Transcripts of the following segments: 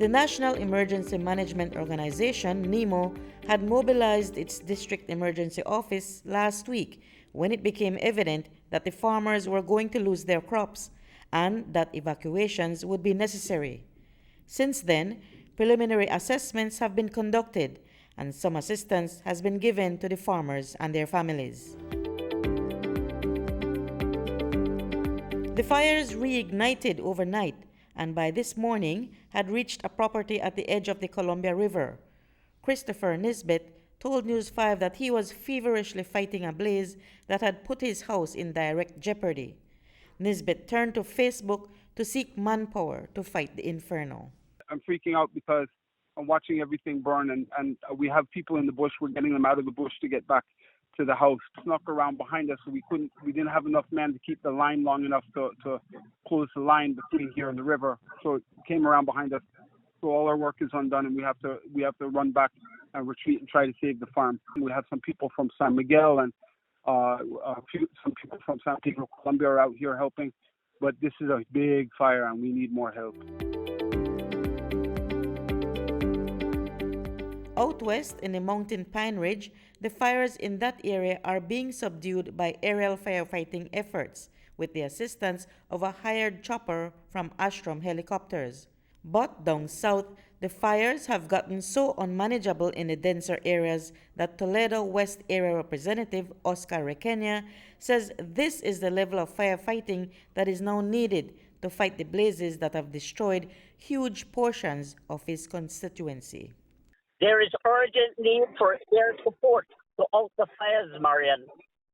The National Emergency Management Organization, NEMO, had mobilized its district emergency office last week when it became evident that the farmers were going to lose their crops and that evacuations would be necessary. Since then, preliminary assessments have been conducted and some assistance has been given to the farmers and their families. The fires reignited overnight and by this morning had reached a property at the edge of the Columbia River. Christopher Nisbet told News 5 that he was feverishly fighting a blaze that had put his house in direct jeopardy. Nisbet turned to Facebook to seek manpower to fight the inferno. I'm freaking out because I'm watching everything burn and we have people in the bush. We're getting them out of the bush to get back to the house. Snuck around behind us, so we didn't have enough men to keep the line long enough to close the line between here and the river. So it came around behind us. So all our work is undone, and we have to run back and retreat and try to save the farm. We have some people from San Miguel and some people from San Pedro, Colombia are out here helping. But this is a big fire, and we need more help. Out west in the mountain Pine Ridge, the fires in that area are being subdued by aerial firefighting efforts with the assistance of a hired chopper from Astrom helicopters. But down south, the fires have gotten so unmanageable in the denser areas that Toledo West Area Representative Oscar Requena says this is the level of firefighting that is now needed to fight the blazes that have destroyed huge portions of his constituency. There is urgent need for air support to out the fires, Marion.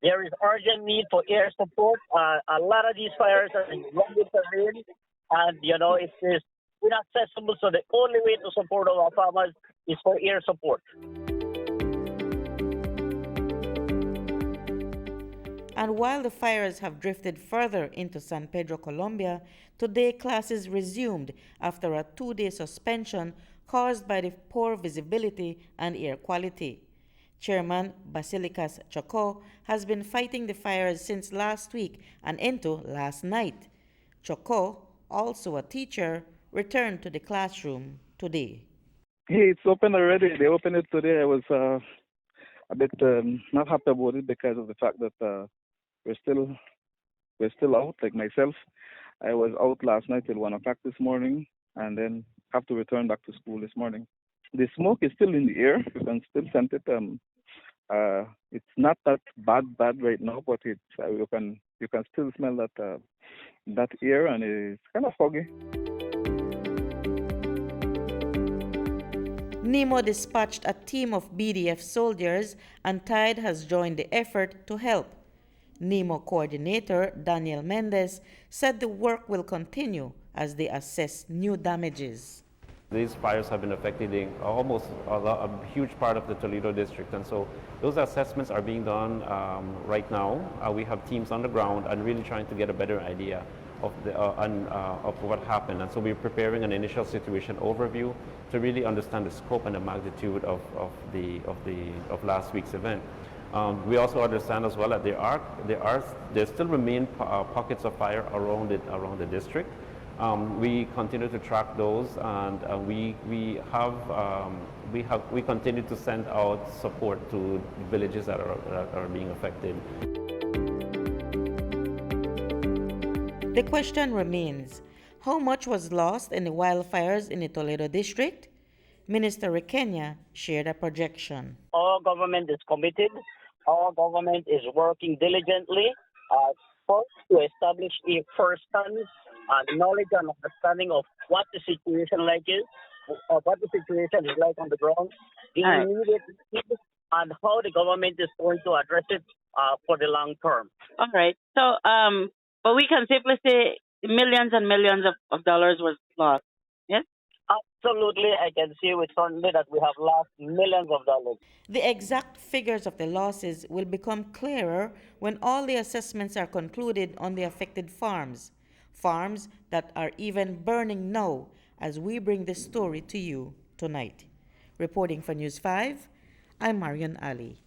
There is urgent need for air support. A lot of these fires are in rugged terrain, and it is inaccessible. So the only way to support our farmers is for air support. And while the fires have drifted further into San Pedro, Colombia, today classes resumed after a 2-day suspension caused by the poor visibility and air quality. Chairman Basilicas Choco has been fighting the fires since last week and into last night. Choco, also a teacher, returned to the classroom today. Hey, it's open already. They opened it today. I was a bit not happy about it because of the fact that we're still out. Like myself, I was out last night till 1 o'clock this morning, and then have to return back to school this morning. The smoke is still in the air. You can still sense it. It's not that bad right now, but you can still smell that air, and it's kind of foggy. NEMO dispatched a team of BDF soldiers, and Tide has joined the effort to help. NEMO coordinator Daniel Mendez said the work will continue as they assess new damages. These fires have been affecting almost a huge part of the Toledo district, and so those assessments are being done right now. We have teams on the ground and really trying to get a better idea of what happened, and so we're preparing an initial situation overview to really understand the scope and the magnitude of last week's event. We also understand as well that there still remain pockets of fire around the district. We continue to track those, and we continue to send out support to villages that are being affected. The question remains, how much was lost in the wildfires in the Toledo district? Minister Requena shared a projection. Our government is committed. Our government is working diligently first to establish a first-hand knowledge and understanding of what the situation is like on the ground, the immediate needs, and how the government is going to address it for the long term. All right. So, but we can safely say millions and millions of dollars was lost. Yes? Absolutely. I can see with certainty that we have lost millions of dollars. The exact figures of the losses will become clearer when all the assessments are concluded on the affected farms that are even burning now as we bring this story to you tonight. Reporting for News 5, I'm Marion Ali.